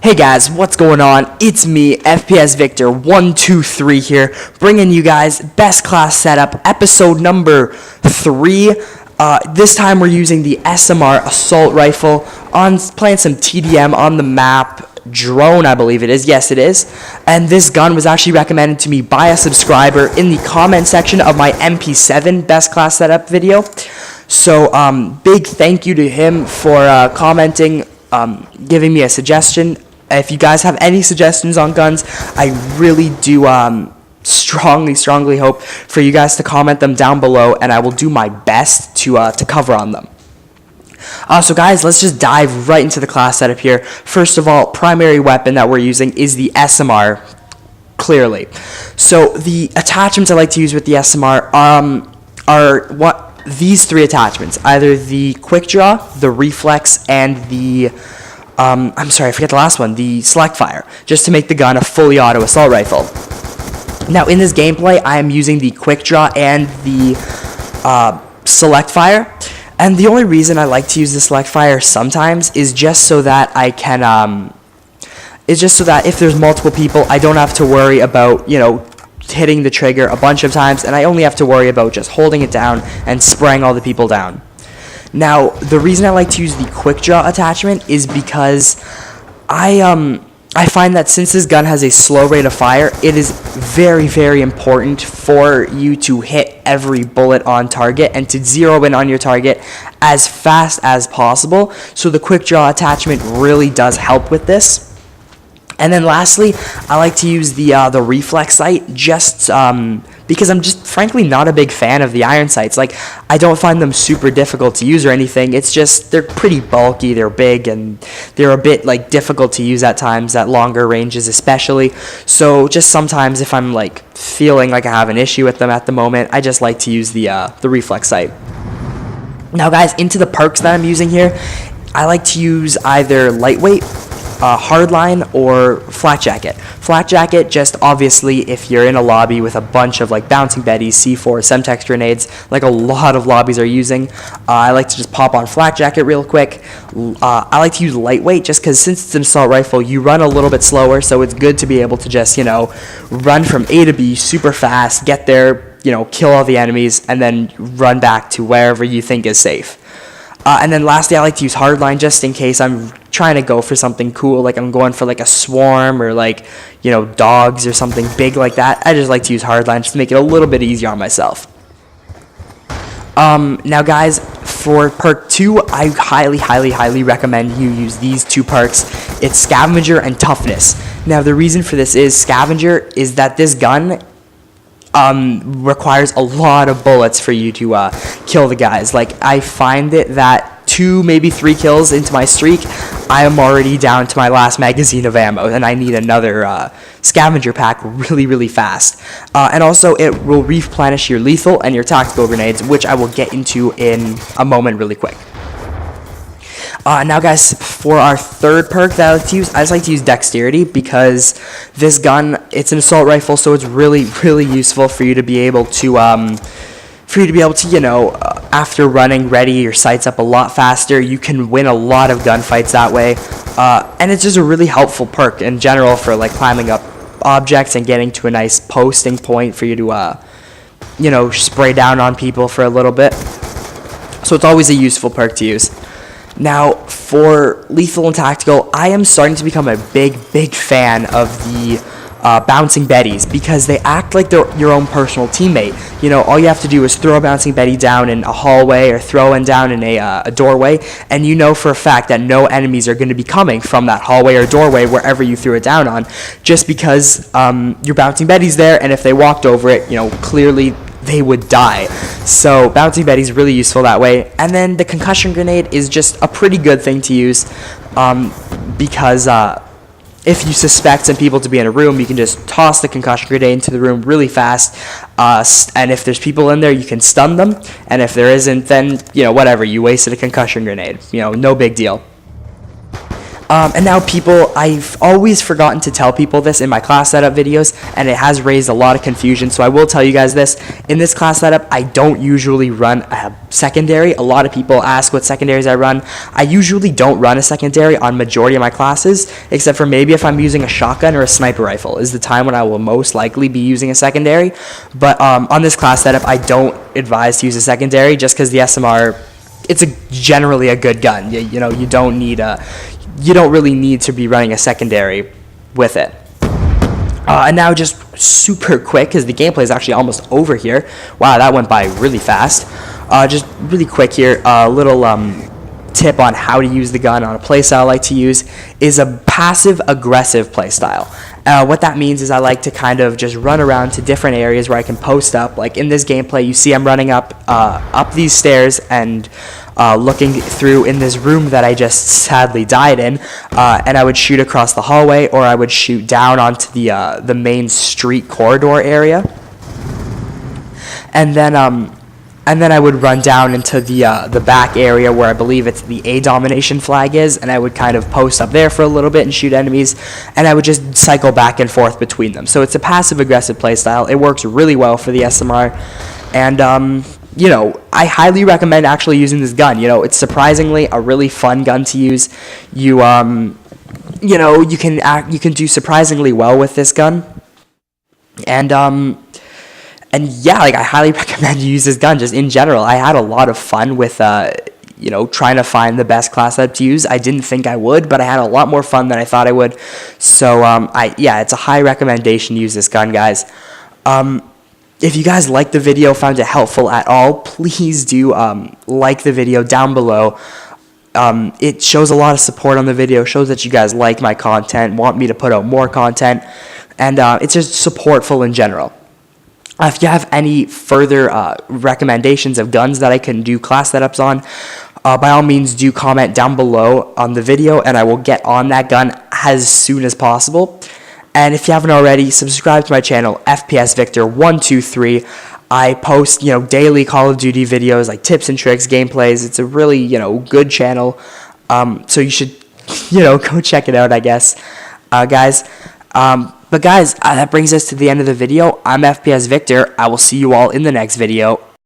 Hey guys, what's going on? It's me, FPSVictor123 here, bringing you guys best class setup, episode number 3. This time we're using the SMR assault rifle, playing some TDM on the map, drone I believe it is, yes it is, and this gun was actually recommended to me by a subscriber in the comment section of my MP7 best class setup video. So big thank you to him for commenting, giving me a suggestion. If you guys have any suggestions on guns, I really do strongly hope for you guys to comment them down below, and I will do my best to cover on them. So guys, let's just dive right into the class setup here. First of all, primary weapon that we're using is the SMR, clearly. So the attachments I like to use with the SMR are these 3 attachments, either the quick draw, the reflex, and the I'm sorry, I forget the last one, the select fire, just to make the gun a fully auto assault rifle. Now in this gameplay, I am using the quick draw and the select fire, and the only reason I like to use the select fire sometimes is just so that I can, if there's multiple people, I don't have to worry about, hitting the trigger a bunch of times, and I only have to worry about just holding it down and spraying all the people down. Now, the reason I like to use the quick draw attachment is because I find that since this gun has a slow rate of fire, it is very important for you to hit every bullet on target and to zero in on your target as fast as possible. So the quick draw attachment really does help with this. And then lastly, I like to use the reflex sight just because I'm just frankly not a big fan of the iron sights. Like, I don't find them super difficult to use or anything. It's just they're pretty bulky, they're big, and they're a bit difficult to use at times at longer ranges especially. So just sometimes if I'm feeling like I have an issue with them at the moment, I just like to use the reflex sight. Now guys, into the perks that I'm using here, I like to use either lightweight, hardline, or flak jacket. Flak jacket, just obviously if you're in a lobby with a bunch of bouncing betties, C4, Semtex grenades, like a lot of lobbies are using, I like to just pop on flak jacket real quick. I like to use lightweight just because since it's an assault rifle, you run a little bit slower, so it's good to be able to just, run from A to B super fast, get there, kill all the enemies, and then run back to wherever you think is safe. And then lastly, I like to use hardline just in case I'm trying to go for something cool, like I'm going for a swarm or dogs or something big like that. I just like to use hardline just to make it a little bit easier on myself. Now guys, for perk 2, I highly recommend you use these 2 perks. It's Scavenger and Toughness. Now the reason for this is Scavenger is that this gun requires a lot of bullets for you to kill the guys. I find it that 2, maybe 3 kills into my streak, I am already down to my last magazine of ammo, and I need another scavenger pack really fast. And also, it will replenish your lethal and your tactical grenades, which I will get into in a moment really quick. Now guys, for our third perk that I like to use, I just like to use Dexterity because this gun, it's an assault rifle, so it's really useful for you to be able to, after running ready your sights up a lot faster, you can win a lot of gunfights that way. And it's just a really helpful perk in general for climbing up objects and getting to a nice posting point for you to, spray down on people for a little bit. So it's always a useful perk to use. Now, for lethal and tactical, I am starting to become a big fan of the bouncing betties because they act like they're your own personal teammate. All you have to do is throw a bouncing betty down in a hallway or throw one down in a doorway, and you know for a fact that no enemies are going to be coming from that hallway or doorway wherever you threw it down on, just because your bouncing betty's there, and if they walked over it, clearly they would die. So bouncing betty is really useful that way. And then the concussion grenade is just a pretty good thing to use because if you suspect some people to be in a room, you can just toss the concussion grenade into the room really fast, and if there's people in there, you can stun them, and if there isn't, then whatever, you wasted a concussion grenade, no big deal. And now people, I've always forgotten to tell people this in my class setup videos, and it has raised a lot of confusion, so I will tell you guys this. In this class setup, I don't usually run a secondary. A lot of people ask what secondaries I run. I usually don't run a secondary on majority of my classes, except for maybe if I'm using a shotgun or a sniper rifle is the time when I will most likely be using a secondary. But on this class setup, I don't advise to use a secondary just because the SMR, it's generally a good gun. You know, you don't really need to be running a secondary with it. And now just super quick, because the gameplay is actually almost over here. Wow, that went by really fast. Just really quick here, a little tip on how to use the gun on a playstyle I like to use is a passive-aggressive playstyle. What that means is I like to kind of just run around to different areas where I can post up. Like in this gameplay, you see I'm running up these stairs and looking through in this room that I just sadly died in, and I would shoot across the hallway, or I would shoot down onto the main street corridor area, and then I would run down into the back area where I believe it's the A domination flag is, and I would kind of post up there for a little bit and shoot enemies, and I would just cycle back and forth between them. So it's a passive-aggressive playstyle. It works really well for the SMR, and you know, I highly recommend actually using this gun. You know, it's surprisingly a really fun gun to use. You know, you can do surprisingly well with this gun, and yeah, like I highly recommend you use this gun just in general. I had a lot of fun with you know, trying to find the best class setup to use. I didn't think I would, but I had a lot more fun than I thought I would. So yeah, it's a high recommendation to use this gun, guys. If you guys liked the video, found it helpful at all, please do like the video down below. It shows a lot of support on the video, shows that you guys like my content, want me to put out more content, and it's just supportful in general. If you have any further recommendations of guns that I can do class setups on, by all means do comment down below on the video, and I will get on that gun as soon as possible. And if you haven't already, subscribe to my channel, FPSVictor123. I post, you know, daily Call of Duty videos, like tips and tricks, gameplays. It's a really, you know, good channel. So you should, you know, go check it out, I guess, guys. But guys, that brings us to the end of the video. I'm FPS Victor. I will see you all in the next video.